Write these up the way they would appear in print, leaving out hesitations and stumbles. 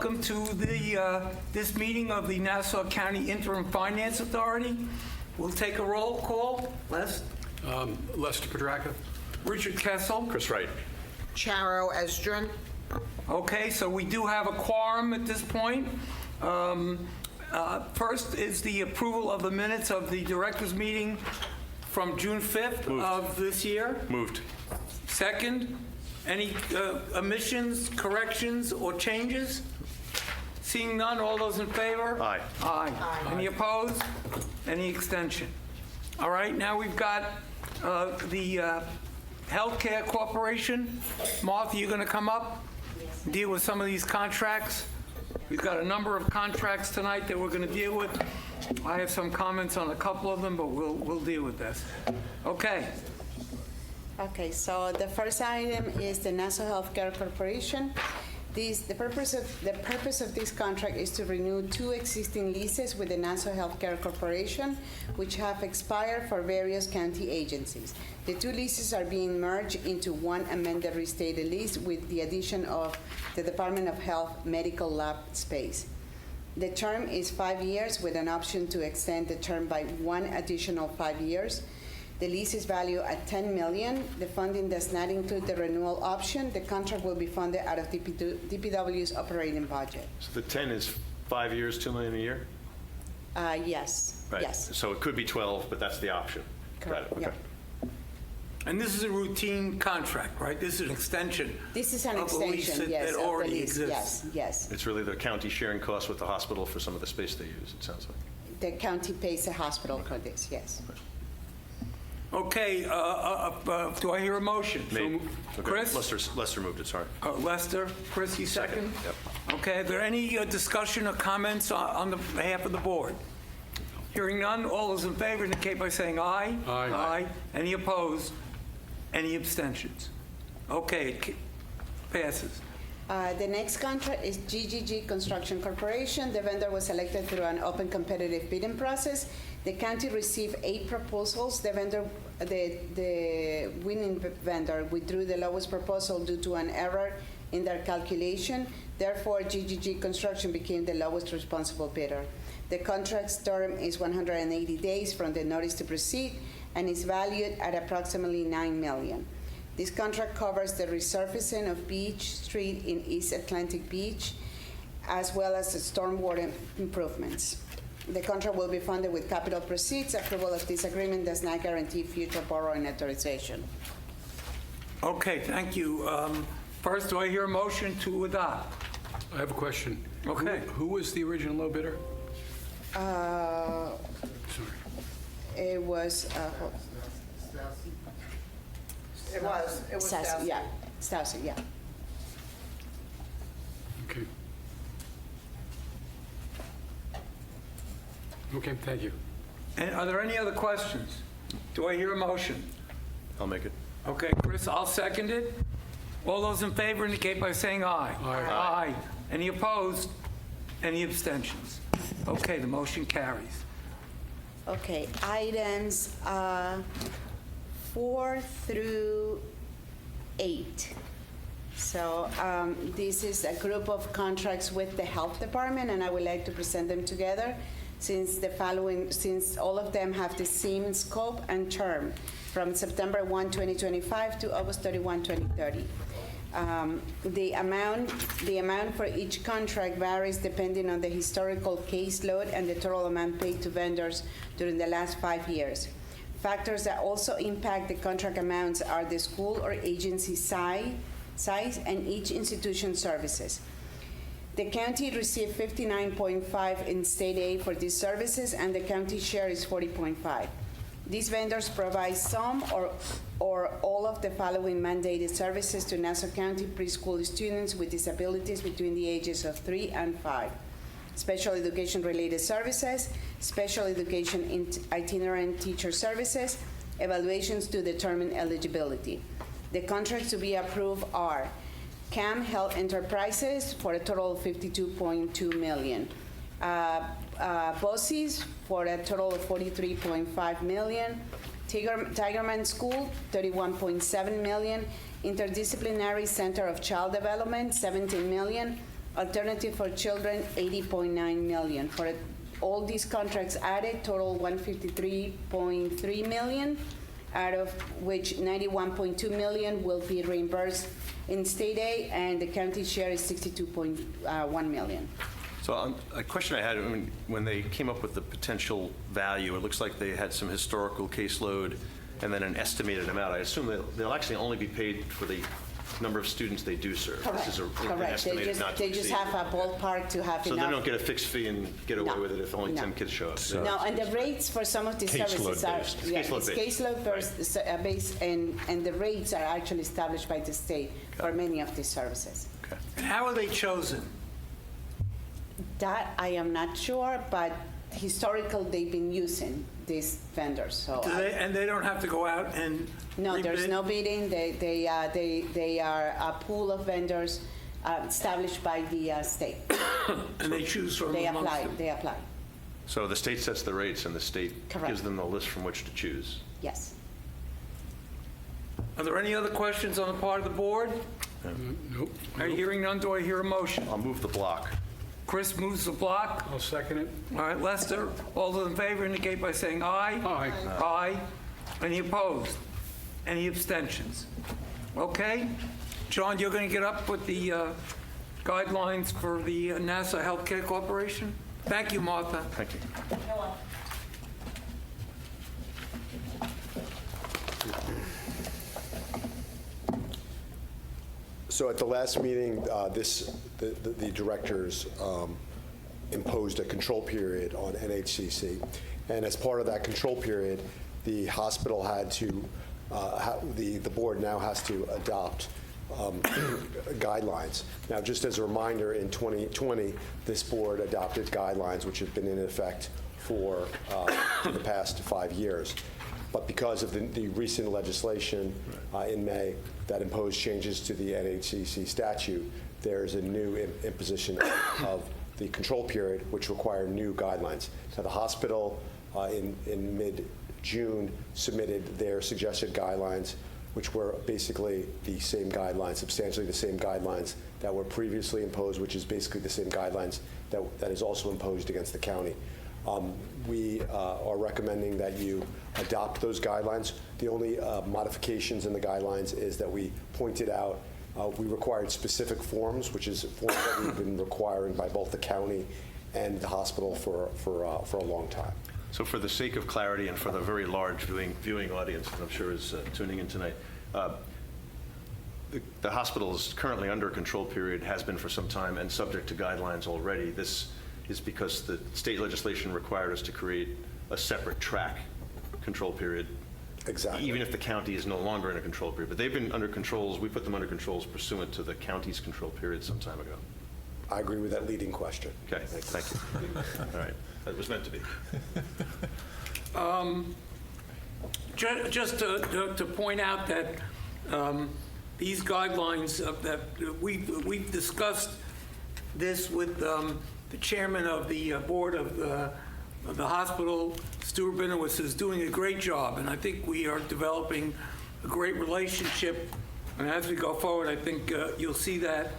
welcome to this meeting of the Nassau County Interim Finance Authority. We'll take a roll call. Les? Lester Petracca. Richard Kessel? Chris Wright. Charo Esdrin. Okay, so we do have a quorum at this point. First is the approval of the minutes of the directors' meeting from June 5th of this year. Moved. Second, any omissions, corrections, or changes? Seeing none, all those in favor? Aye. Aye. Any opposed? Any extension? All right, now we've got the Healthcare Corporation. Martha, you're going to come up, deal with some of these contracts. We've got a number of contracts tonight that we're going to deal with. I have some comments on a couple of them, but we'll deal with this. Okay. Okay, so the first item is the Nassau Healthcare Corporation. The purpose of this contract is to renew 2 existing leases with the Nassau Healthcare Corporation, which have expired for various county agencies. The 2 leases are being merged into one amended restated lease with the addition of the Department of Health medical lab space. The term is 5 years with an option to extend the term by 1 additional 5 years. The lease is valued at $10 million. The funding does not include the renewal option. The contract will be funded out of DPW's operating budget. So the 10 is 5 years, $2 million a year? Yes. Right. Yes. So it could be 12, but that's the option. Correct. Got it. Okay. Yeah. And this is a routine contract, right? This is an extension. This is an of a lease extension, that yes, of the already lease. exists. Yes. It's really the county sharing costs with the hospital for some of the space they use, it sounds like. The county pays the hospital for this, yes. Okay, do I hear a motion? Made. So, Okay. Chris? Lester moved it, sorry. Lester, Chris, you second? Yep. Okay, are there any discussion or comments on the behalf of the board? Hearing none, all those in favor indicate by saying aye. Aye. Aye. Any opposed? Any abstentions? Okay, it passes. The next contract is GGG Construction Corporation. The vendor was selected through an open competitive bidding process. The county received 8 proposals. The winning vendor withdrew the lowest proposal due to an error in their calculation. Therefore, GGG Construction became the lowest responsible bidder. The contract's term is 180 days from the notice to proceed and is valued at approximately $9 million. This contract covers the resurfacing of Beach Street in East Atlantic Beach, as well as the stormwater improvements. The contract will be funded with capital proceeds. Approval of this agreement does not guarantee future borrowing authorization. Okay, thank you. First, do I hear a motion to adopt? I have a question. Okay. Who was the original low bidder? Uh, Sorry. It was, It was Stacy, yeah, Stacy, yeah. Okay. Okay, thank you. And are there any other questions? Do I hear a motion? I'll make it. Okay, Chris, I'll second it. All those in favor indicate by saying aye. Aye. Aye. Any opposed? Any abstentions? Okay, the motion carries. Okay, items 4 through 8. So this is a group of contracts with the health department, and I would like to present them together since all of them have the same scope and term from September 1, 2025 to August 31, 2030. The amount for each contract varies depending on the historical caseload and the total amount paid to vendors during the last 5 years. Factors that also impact the contract amounts are the school or agency size and each institution's services. The county received $59.5 in state aid for these services, and the county share is $40.5. These vendors provide some or all of the following mandated services to Nassau County preschool students with disabilities between the ages of 3 and 5. Special education-related services, special education itinerant teacher services, evaluations to determine eligibility. The contracts to be approved are CAM Health Enterprises for a total of $52.2 million. BOCES for a total of $43.5 million. Tigerman School, $31.7 million. Interdisciplinary Center of Child Development, $17 million. Alternative for Children, 80.9 million. For all these contracts added, total 153.3 million, out of which 91.2 million will be reimbursed in state aid, and the county share is 62.1 million. So a question I had, I mean, when they came up with the potential value, it looks like they had some historical caseload and then an estimated amount. I assume that they'll actually only be paid for the number of students they do serve. This is an Correct. estimated not to They just exceed. have a ballpark to have So they enough. don't get a fixed fee and get away No. with it if only No. 10 kids show up? No, and the rates for some of these services are. Caseload-based. Yeah, it's Caseload-based. caseload-based, and the rates are actually established by the state for many of these services. And how are they chosen? That I am not sure, but historical, they've been using these vendors, so. And they don't have to go out and No, there's rebid? no bidding. They are a pool of vendors established by the state. And they choose from They amongst apply, them? they apply, So the state sets the rates and the state Correct. gives them the list from which to choose? yes. Are there any other questions on the part of the board? Nope. Are you hearing none? Do I hear a motion? I'll move the block. Chris moves the block. I'll second it. All right, Lester, all those in favor indicate by saying aye. Aye. Aye. Any opposed? Any abstentions? Okay. John, you're going to get up with the guidelines for the NASA Healthcare Corporation? Thank you, Martha. Thank you. So at the last meeting, the directors imposed a control period on NHCC. And as part of that control period, the hospital had to, the board now has to adopt guidelines. Now, just as a reminder, in 2020, this board adopted guidelines which have been in effect for the past 5 years. But because of the recent legislation in May that imposed changes to the NHCC statute, there's a new imposition of the control period, which require new guidelines. So the hospital in mid-June submitted their suggested guidelines, which were basically the same guidelines, substantially the same guidelines that were previously imposed, which is basically the same guidelines that is also imposed against the county. We are recommending that you adopt those guidelines. The only modifications in the guidelines is that we pointed out we required specific forms, which is forms that we've been requiring by both the county and the hospital for a long time. So for the sake of clarity and for the very large viewing audience that I'm sure is tuning in tonight, the hospital is currently under a control period, has been for some time, and subject to guidelines already. This is because the state legislation required us to create a separate track control period. Exactly. Even if the county is no longer in a control period. But they've been under controls, we put them under controls pursuant to the county's control period some time ago. I agree with that leading question. Okay, thank you. All right, that was meant to be. Just to point out that these guidelines that we've discussed this with the chairman of the board of the hospital, Stuart Benowitz, is doing a great job, and I think we are developing a great relationship. And as we go forward, I think you'll see that.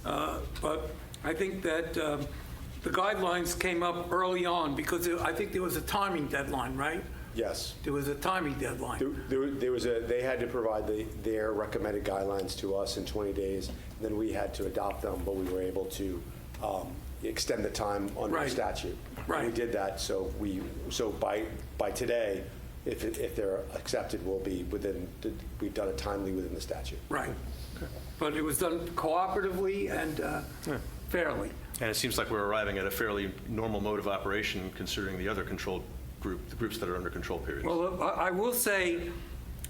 But I think that the guidelines came up early on because I think there was a timing deadline, right? Yes. There was a timing deadline. They had to provide their recommended guidelines to us in 20 days. Then we had to adopt them, but we were able to extend the time under the Right. statute. Right. We did that, so by today, if they're accepted, we've done it timely within the statute. Right. But it was done cooperatively and fairly. And it seems like we're arriving at a fairly normal mode of operation considering the other control group, the groups that are under control periods. Well, I will say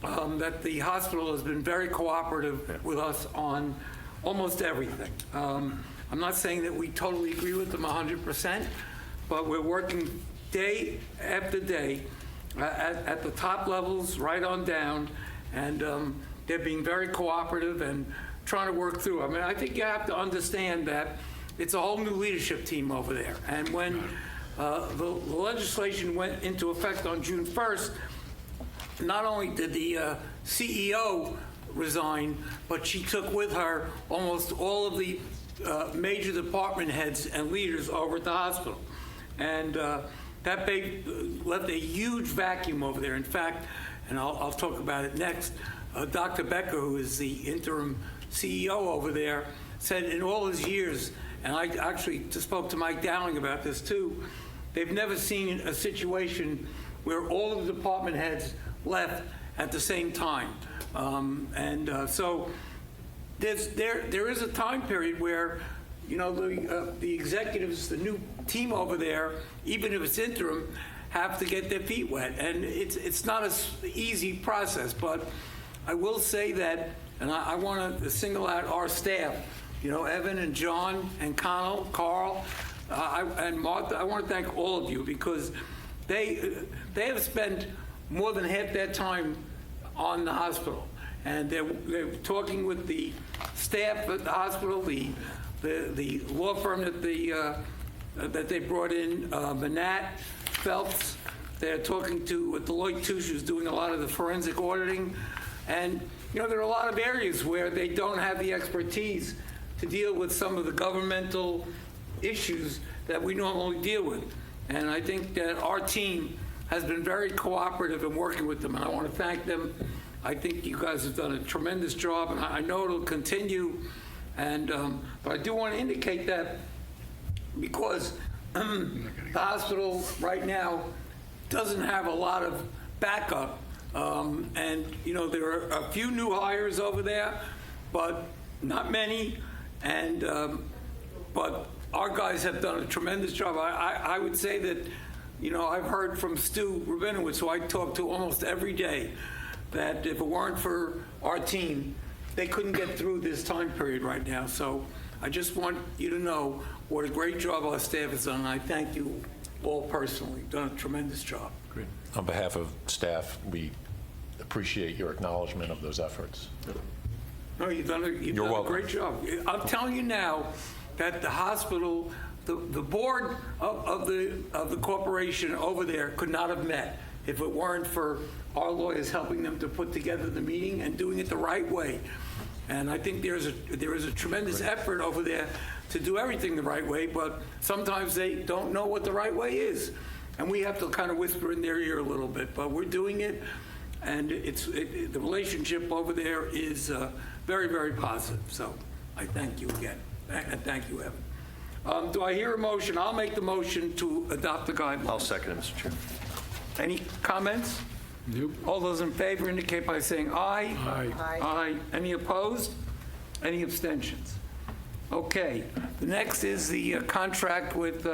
that the hospital has been very cooperative with us on almost everything. I'm not saying that we totally agree with them 100%, but we're working day after day at the top levels, right on down, and they're being very cooperative and trying to work through. I mean, I think you have to understand that it's a whole new leadership team over there. And when the legislation went into effect on June 1st, not only did the CEO resign, but she took with her almost all of the major department heads and leaders over at the hospital. And that left a huge vacuum over there. In fact, and I'll talk about it next, Dr. Becker, who is the interim CEO over there, said in all his years, and I actually just spoke to Mike Dowling about this too, they've never seen a situation where all of the department heads left at the same time. So there is a time period where, you know, the executives, the new team over there, even if it's interim, have to get their feet wet. And it's not an easy process, but I will say that, and I want to single out our staff, you know, Evan and John and Carl, and Martha. I want to thank all of you because they have spent more than half their time on the hospital, and they're talking with the staff at the hospital, the law firm that they brought in, Manat, Phelps. They're talking to Deloitte Touche, who's doing a lot of the forensic auditing, and you know there are a lot of areas where they don't have the expertise to deal with some of the governmental issues that we normally deal with. And I think that our team has been very cooperative in working with them, and I want to thank them. I think you guys have done a tremendous job, and I know it'll continue. And but I do want to indicate that because the hospital right now doesn't have a lot of backup, and you know there are a few new hires over there, but not many. And but our guys have done a tremendous job. I would say that, you know, I've heard from Stu Rabinowitz, who I talk to almost every day, that if it weren't for our team, they couldn't get through this time period right now. So I just want you to know what a great job our staff has done, and I thank you all personally. You've done a tremendous job. Great. On behalf of staff, we appreciate your acknowledgement of those efforts. No, you've done a great job. I'm telling you now that the hospital, the board of the corporation over there could not have met if it weren't for our lawyers helping them to put together the meeting and doing it the right way. And I think there is a tremendous effort over there to do everything the right way, but sometimes they don't know what the right way is. And we have to kind of whisper in their ear a little bit, but we're doing it, and the relationship over there is very, very positive. So I thank you again, and thank you, Evan. Do I hear a motion? I'll make the motion to adopt the guidelines. I'll second it, Mr. Chair. Any comments? Nope. All those in favor indicate by saying aye. Aye. Aye. Any opposed? Any abstentions? Okay. The next is the contract with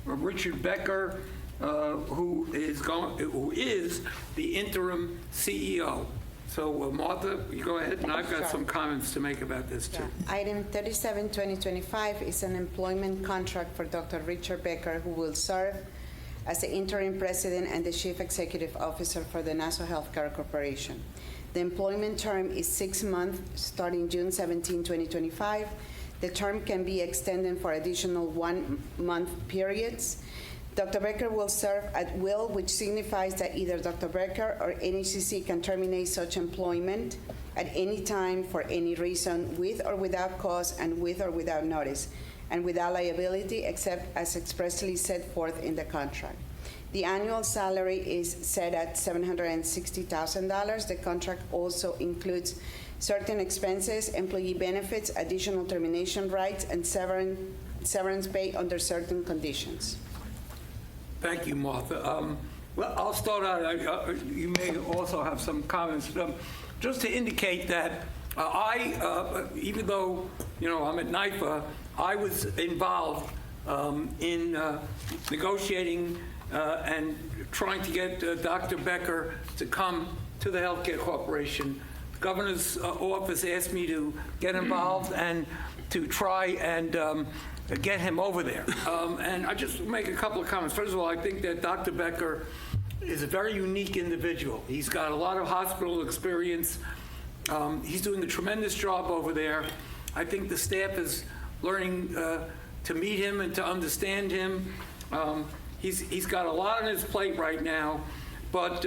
Richard Becker, who is the interim CEO. So Martha, you go ahead, and I've got some comments to make about this too. Item 37, 2025 is an employment contract for Dr. Richard Becker, who will serve as the interim president and the chief executive officer for the Nassau Healthcare Corporation. The employment term is 6 months, starting June 17, 2025. The term can be extended for additional 1-month periods. Dr. Becker will serve at will, which signifies that either Dr. Becker or NHCC can terminate such employment at any time for any reason, with or without cause and with or without notice, and without liability except as expressly set forth in the contract. The annual salary is set at $760,000. The contract also includes certain expenses, employee benefits, additional termination rights, and severance pay under certain conditions. Thank you, Martha. Well, I'll start out. You may also have some comments. Just to indicate that even though, you know, I'm at NIFA, I was involved in negotiating and trying to get Dr. Becker to come to the Healthcare Corporation. The governor's office asked me to get involved and to try and get him over there. And I just make a couple of comments. First of all, I think that Dr. Becker is a very unique individual. He's got a lot of hospital experience. He's doing a tremendous job over there. I think the staff is learning to meet him and to understand him. He's got a lot on his plate right now, but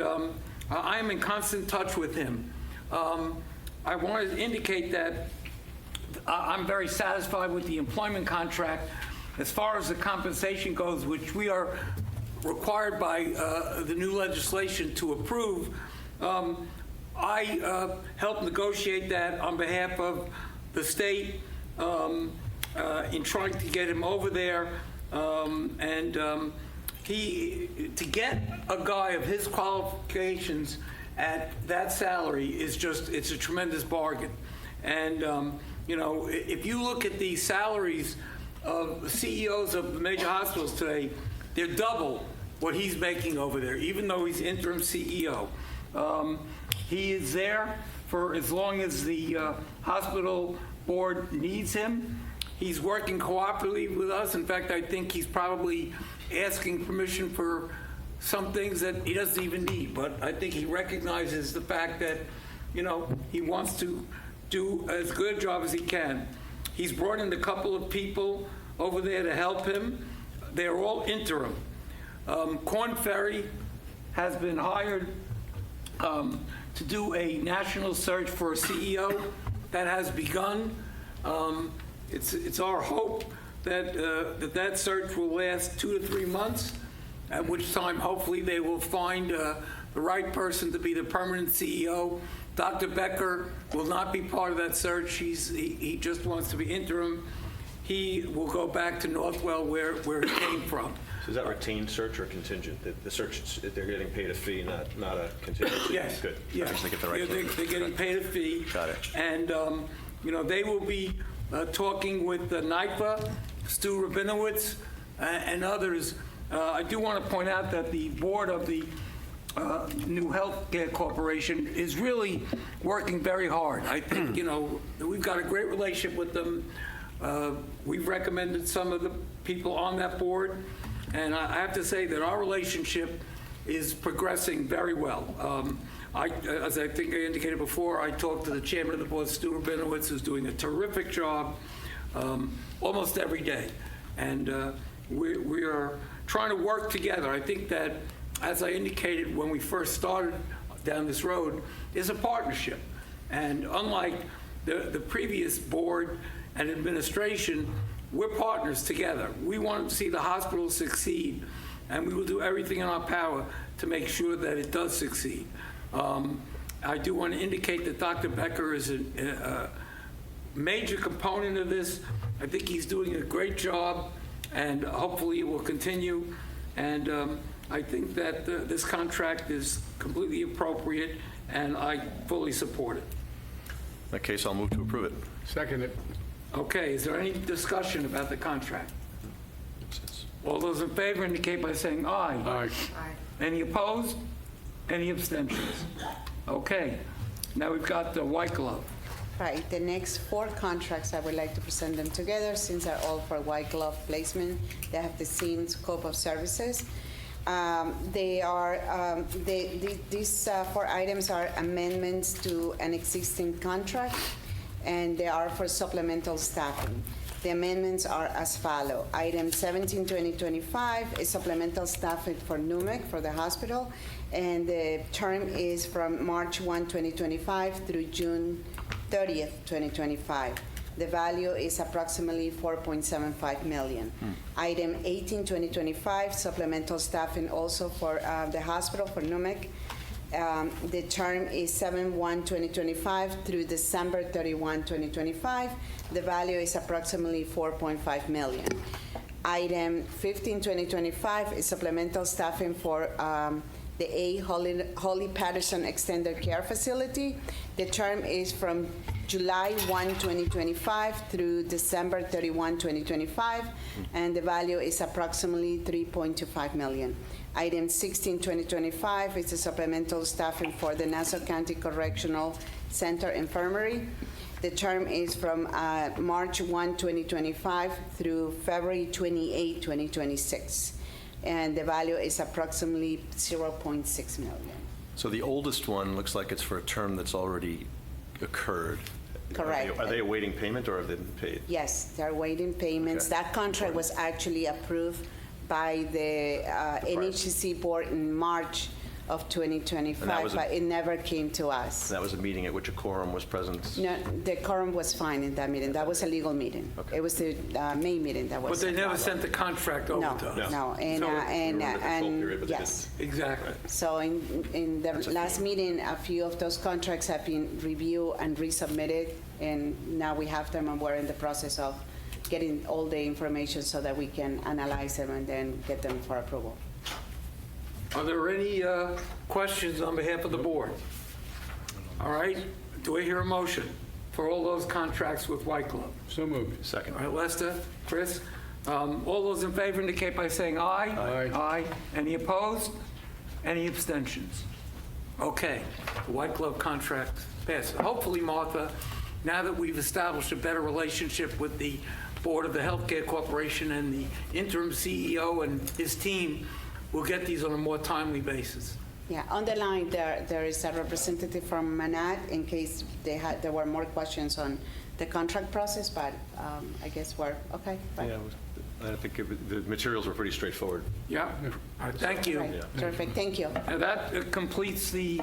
I'm in constant touch with him. I want to indicate that I'm very satisfied with the employment contract. As far as the compensation goes, which we are required by the new legislation to approve, I helped negotiate that on behalf of the state in trying to get him over there. To get a guy of his qualifications at that salary is just, it's a tremendous bargain. And, you know, if you look at the salaries of CEOs of the major hospitals today, they're double what he's making over there, even though he's interim CEO. He is there for as long as the hospital board needs him. He's working cooperatively with us. In fact, I think he's probably asking permission for some things that he doesn't even need. But I think he recognizes the fact that, you know, he wants to do as good a job as he can. He's brought in a couple of people over there to help him. They're all interim. Korn Ferry has been hired to do a national search for a CEO. That has begun. It's our hope that that search will last 2 to 3 months, at which time hopefully they will find the right person to be the permanent CEO. Dr. Becker will not be part of that search. He just wants to be interim. He will go back to Northwell where he came from. So is that retained search or contingent? The search, they're getting paid a fee, not a contingency? Yes. Good. Yes. I just think it's the right Yeah, they're getting paid a fee. Got it. And, you know, they will be talking with NIFA, Stu Rabinowitz, and others. I do want to point out that the board of the new healthcare corporation is really working very hard. I think, you know, we've got a great relationship with them. We've recommended some of the people on that board, and I have to say that our relationship is progressing very well. As I think I indicated before, I talked to the chairman of the board, Stu Rabinowitz, who's doing a terrific job almost every day. And we are trying to work together. I think that, as I indicated when we first started down this road, is a partnership. And unlike the previous board and administration, we're partners together. We want to see the hospital succeed, and we will do everything in our power to make sure that it does succeed. I do want to indicate that Dr. Becker is a major component of this. I think he's doing a great job, and hopefully it will continue. And I think that this contract is completely appropriate, and I fully support it. In that case, I'll move to approve it. Second it. Okay, is there any discussion about the contract? All those in favor indicate by saying aye. Aye. Any opposed? Any abstentions? Okay, now we've got the white glove. Right, the next 4 contracts, I would like to present them together since they're all for white glove placement. They have the same scope of services. These 4 items are amendments to an existing contract, and they are for supplemental staffing. The amendments are as follow. Item 17-2025 is supplemental staffing for NUMEC, for the hospital, and the term is from March 1, 2025 through June 30th, 2025. The value is approximately $4.75 million. Item 18-2025, supplemental staffing also for the hospital, for NUMEC. The term is 7/1/2025 through December 31, 2025. The value is approximately $4.5 million. Item 15-2025 is supplemental staffing for the A. Holly Patterson Extended Care Facility. The term is from July 1, 2025 through December 31, 2025, and the value is approximately $3.25 million. Item 16-2025 is a supplemental staffing for the Nassau County Correctional Center Infirmary. The term is from March 1, 2025 through February 28, 2026. And the value is approximately $0.6 million. So the oldest one looks like it's for a term that's already occurred. Correct. Are they awaiting payment, or have they been paid? Yes, they're waiting payments. Okay. That contract was actually approved by the NHCC board in March of 2025, was a- but it never came to us. That was a meeting at which a quorum was present. No, the quorum was fine in that meeting. That was a legal meeting. Okay. It was the May meeting that was. But they never followed. sent the contract over No, to us. no, and, So- and, We were in the control period, and, but they yes. Exactly. So in the last meeting, a few of those contracts have been reviewed and resubmitted, and now we have them, and we're in the process of getting all the information so that we can analyze them and then get them for approval. Are there any questions on behalf of the board? All right, do I hear a motion for all those contracts with White Glove? So moved. Second. All right, Lester, Chris, all those in favor indicate by saying aye. Aye. Aye. Any opposed? Any abstentions? Okay, the White Glove contract passes. Hopefully, Martha, now that we've established a better relationship with the Board of the Healthcare Corporation and the interim CEO and his team, we'll get these on a more timely basis. Yeah, on the line, there is a representative from Manat in case there were more questions on the contract process, but I guess we're, okay. fine. Yeah, I think the materials were pretty straightforward. Yeah? All right, thank you. Right, terrific, thank you. And that completes the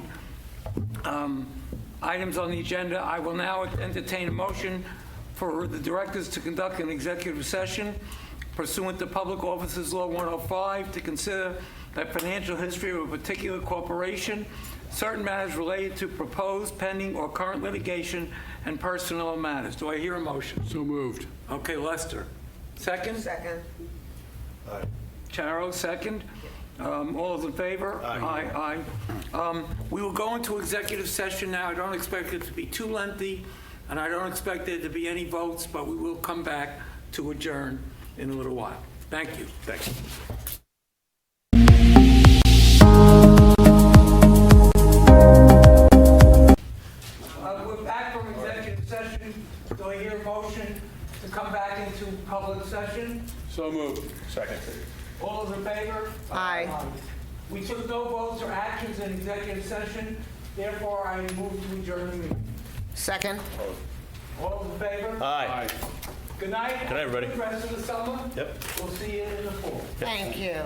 items on the agenda. I will now entertain a motion for the directors to conduct an executive session pursuant to Public Officers Law 105 to consider the financial history of a particular corporation, certain matters related to proposed, pending, or current litigation, and personnel matters. Do I hear a motion? So moved. Okay, Lester. Second? Second. Charo, second. All those in favor? Aye. Aye. We will go into executive session now. I don't expect it to be too lengthy, and I don't expect there to be any votes, but we will come back to adjourn in a little while. Thank you. Thanks. We're back from executive session. Do I hear a motion to come back into public session? So moved. Second. All those in favor? Aye. We took no votes or actions in executive session, therefore I move to adjourn the meeting. Second. All those in favor? Aye. Good night. Good night, everybody. Good rest of the summer. Yep. We'll see you in the fall. Thank you.